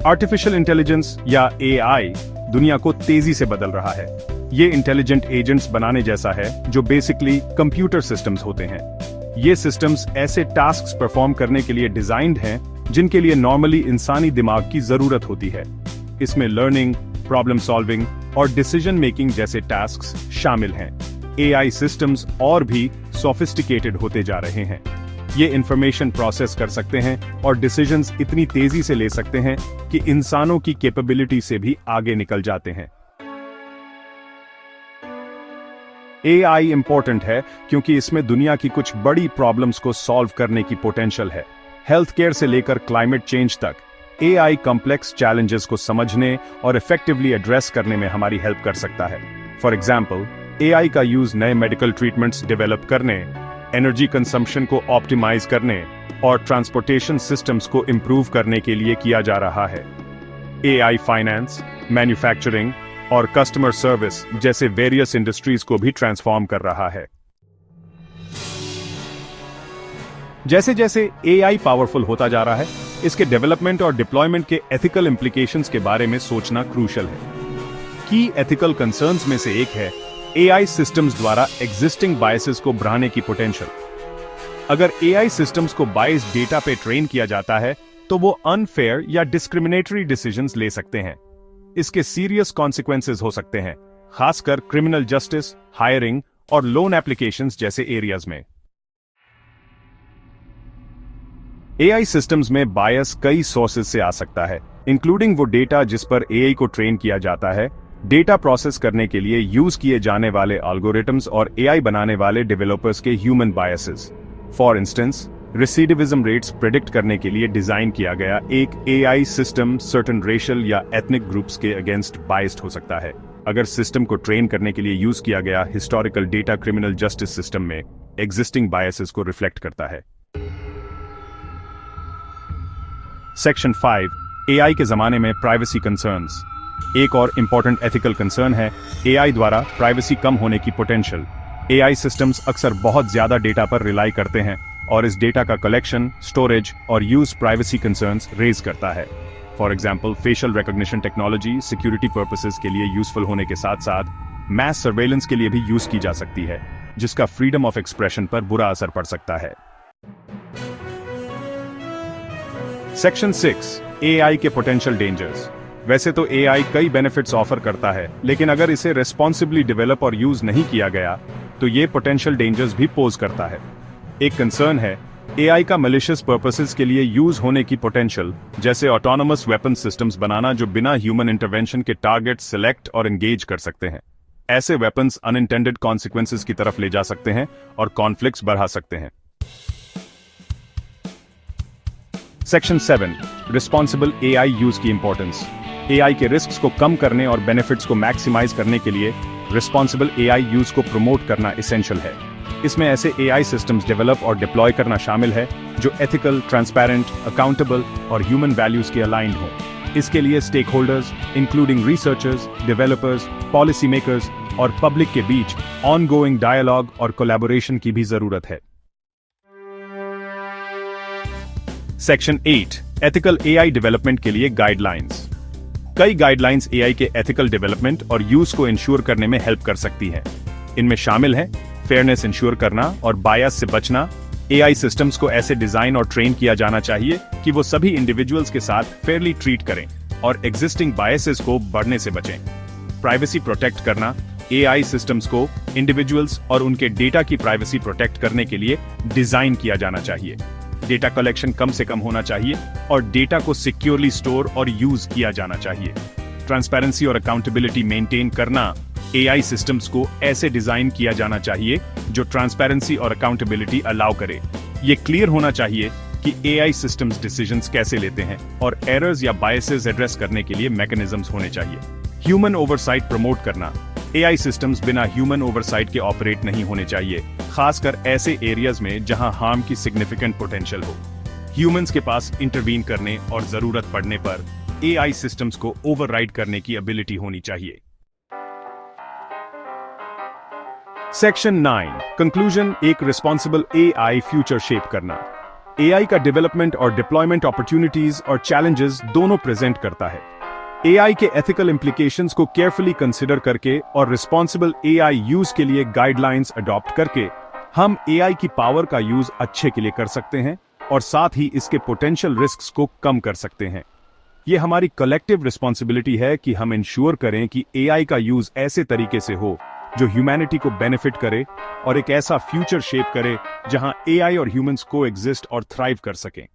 Artificial intelligence या AI दुनिया को तेजी से बदल रहा है। ये इंटेलिजेंट एजेंट्स बनाने जैसा है जो बेसिकली कंप्यूटर सिस्टम्स होते हैं। ये सिस्टम्स ऐसे टास्क्स परफॉर्म करने के लिए डिजाइंड हैं जिनके लिए नॉर्मली इंसानी दिमाग की जरूरत होती है। इसमें लर्निंग, प्रॉब्लम सॉल्विंग और डिसीजन मेकिंग जैसे टास्क्स शामिल हैं। एआई सिस्टम्स और भी सोफिस्टिकेटेड होते जा रहे हैं। ये इंफॉर्मेशन प्रोसेस कर सकते हैं और डिसीजंस इतनी तेजी से ले सकते हैं कि इंसानों की कैपेबिलिटी से भी आगे निकल जाते हैं। एआई इंपॉर्टेंट है क्योंकि इसमें दुनिया की कुछ बड़ी प्रॉब्लम्स को सॉल्व करने की पोटेंशियल है। हेल्थ केयर से लेकर क्लाइमेट चेंज तक एआई कॉम्प्लेक्स चैलेंजेस को समझने और इफेक्टिवली एड्रेस करने में हमारी हेल्प कर सकता है। फॉर एग्जाम्पल, एआई का यूज नए मेडिकल ट्रीटमेंट्स डेवलप करने, एनर्जी कंजम्पशन को ऑप्टिमाइज करने और ट्रांसपोर्टेशन सिस्टम्स को इंप्रूव करने के लिए किया जा रहा है। एआई फाइनेंस, मैन्युफैक्चरिंग और कस्टमर सर्विस जैसे वेरियस इंडस्ट्रीज को भी ट्रांसफॉर्म कर रहा है। जैसे जैसे एआई पावरफुल होता जा रहा है, इसके डेवलपमेंट और डिप्लॉयमेंट के एथिकल इंप्लीकेशंस के बारे में सोचना क्रूशल है। की एथिकल कंसर्न्स में से एक है एआई सिस्टम्स द्वारा एग्जिस्टिंग बायसेस को बढ़ाने की पोटेंशियल। अगर एआई सिस्टम्स को बायस्ड डेटा पे ट्रेन किया जाता है तो वो अनफेयर या डिस्क्रिमिनेटरी डिसीजंस ले सकते हैं। इसके सीरियस कॉन्सिक्वेंसेस हो सकते हैं, खासकर क्रिमिनल जस्टिस, हायरिंग और लोन एप्लीकेशंस जैसे एरियाज में। एआई सिस्टम्स में बायस कई सोर्सेज से आ सकता है, इंक्लूडिंग वो डेटा जिस पर एआई को ट्रेन किया जाता है, डेटा प्रोसेस करने के लिए यूज किए जाने वाले एल्गोरिथम्स और एआई बनाने वाले डेवलपर्स के human biases. For instance, recidivism rates predict करने के लिए डिजाइन किया गया एक एआई सिस्टम सर्टेन रेशियल या एथनिक ग्रुप्स के अगेंस्ट बायस्ड हो सकता है। अगर सिस्टम को ट्रेन करने के लिए यूज किया गया historical data criminal justice system में एग्जिस्टिंग बायसेस को रिफ्लेक्ट करता है। सेक्शन 5, एआई के जमाने में प्राइवेसी कंसर्न्स। एक और इंपॉर्टेंट एथिकल कंसर्न है एआई द्वारा प्राइवेसी कम होने की पोटेंशियल। एआई सिस्टम्स अक्सर बहुत ज्यादा डेटा पर रिलाई करते हैं और इस डेटा का कलेक्शन, स्टोरेज और यूज प्राइवेसी कंसर्न्स रेज करता है। For example, facial recognition technology security purposes के लिए यूजफुल होने के साथ साथ मैस सर्वेलेंस के लिए भी यूज की जा सकती है, जिसका फ्रीडम ऑफ एक्सप्रेशन पर बुरा असर पड़ सकता है। सेक्शन 6, एआई के पोटेंशियल डेंजर्स। वैसे तो एआई कई बेनिफिट्स ऑफर करता है, लेकिन अगर इसे रेस्पॉन्सिबली डेवलप और यूज नहीं किया गया तो ये पोटेंशियल डेंजर्स भी पोज करता है। एक कंसर्न है एआई का मैलिशियस पर्पसेस के लिए यूज होने की पोटेंशियल, जैसे ऑटोनोमस वेपन सिस्टम्स बनाना जो बिना ह्यूमन इंटरवेंशन के टारगेट सिलेक्ट और एंगेज कर सकते हैं। ऐसे वेपन्स अनइंटेंडेड कॉन्सिक्वेंसेस की तरफ ले जा सकते हैं और कॉन्फ्लिक्ट्स बढ़ा सकते हैं। सेक्शन 7, रिस्पॉन्सिबल एआई यूज की इंपॉर्टेंस। एआई के रिस्क्स को कम करने और बेनिफिट्स को मैक्सिमाइज करने के लिए रिस्पॉन्सिबल एआई यूज को प्रमोट करना एसेंशियल है। इसमें ऐसे एआई सिस्टम्स डेवलप और डिप्लॉय करना शामिल है जो एथिकल, ट्रांसपेरेंट, अकाउंटेबल और ह्यूमन वैल्यूज के अलाइंड हों। इसके लिए stakeholders including researchers, developers, policy makers और पब्लिक के बीच ऑनगोइंग डायलॉग और कोलैबोरेशन की भी जरूरत है। सेक्शन 8, एथिकल एआई डेवलपमेंट के लिए गाइडलाइंस। कई गाइडलाइंस एआई के एथिकल डेवलपमेंट और यूज को इंश्योर करने में हेल्प कर सकती हैं। इनमें शामिल है फेयरनेस इंश्योर करना और बायस से बचना। एआई सिस्टम्स को ऐसे डिजाइन और ट्रेन किया जाना चाहिए कि वो सभी इंडिविजुअल्स के साथ फेयरली ट्रीट करें और एग्जिस्टिंग बायसेस को बढ़ने से बचें। प्राइवेसी प्रोटेक्ट करना। एआई सिस्टम्स को इंडिविजुअल्स और उनके डेटा की प्राइवेसी प्रोटेक्ट करने के लिए डिजाइन किया जाना चाहिए। डेटा कलेक्शन कम से कम होना चाहिए और डेटा को सिक्योरली स्टोर और यूज किया जाना चाहिए। ट्रांसपेरेंसी और अकाउंटेबिलिटी मेंटेन करना। एआई सिस्टम्स को ऐसे डिजाइन किया जाना चाहिए जो ट्रांसपेरेंसी और अकाउंटेबिलिटी अलाउ करे। ये क्लियर होना चाहिए कि एआई सिस्टम्स डिसीजंस कैसे लेते हैं और एरर्स या बायसेस एड्रेस करने के लिए मैकेनिज्म्स होने चाहिए। ह्यूमन ओवरसाइट प्रमोट करना। एआई सिस्टम्स बिना ह्यूमन ओवरसाइट के ऑपरेट नहीं होने चाहिए, खासकर ऐसे एरियाज में जहां हार्म की सिग्निफिकेंट पोटेंशियल हो। ह्यूमंस के पास इंटरवीन करने और जरूरत पड़ने पर एआई सिस्टम्स को ओवरराइड करने की एबिलिटी होनी चाहिए। सेक्शन 9, कंक्लूजन, एक रिस्पॉन्सिबल एआई फ्यूचर शेप करना। एआई का डेवलपमेंट और डिप्लॉयमेंट अपॉर्चुनिटीज और चैलेंजेस दोनों प्रेजेंट करता है। एआई के एथिकल इंप्लीकेशंस को केयरफुली कंसिडर करके और रिस्पॉन्सिबल एआई यूज के लिए गाइडलाइंस अडॉप्ट करके हम एआई की पावर का यूज अच्छे के लिए कर सकते हैं और साथ ही इसके पोटेंशियल रिस्क्स को कम कर सकते हैं। ये हमारी कलेक्टिव रिस्पॉन्सिबिलिटी है कि हम इंश्योर करें कि एआई का यूज ऐसे तरीके से हो जो ह्यूमैनिटी को बेनिफिट करे और एक ऐसा फ्यूचर शेप करे जहां एआई और ह्यूमंस को एग्जिस्ट और थ्राइव कर सकें।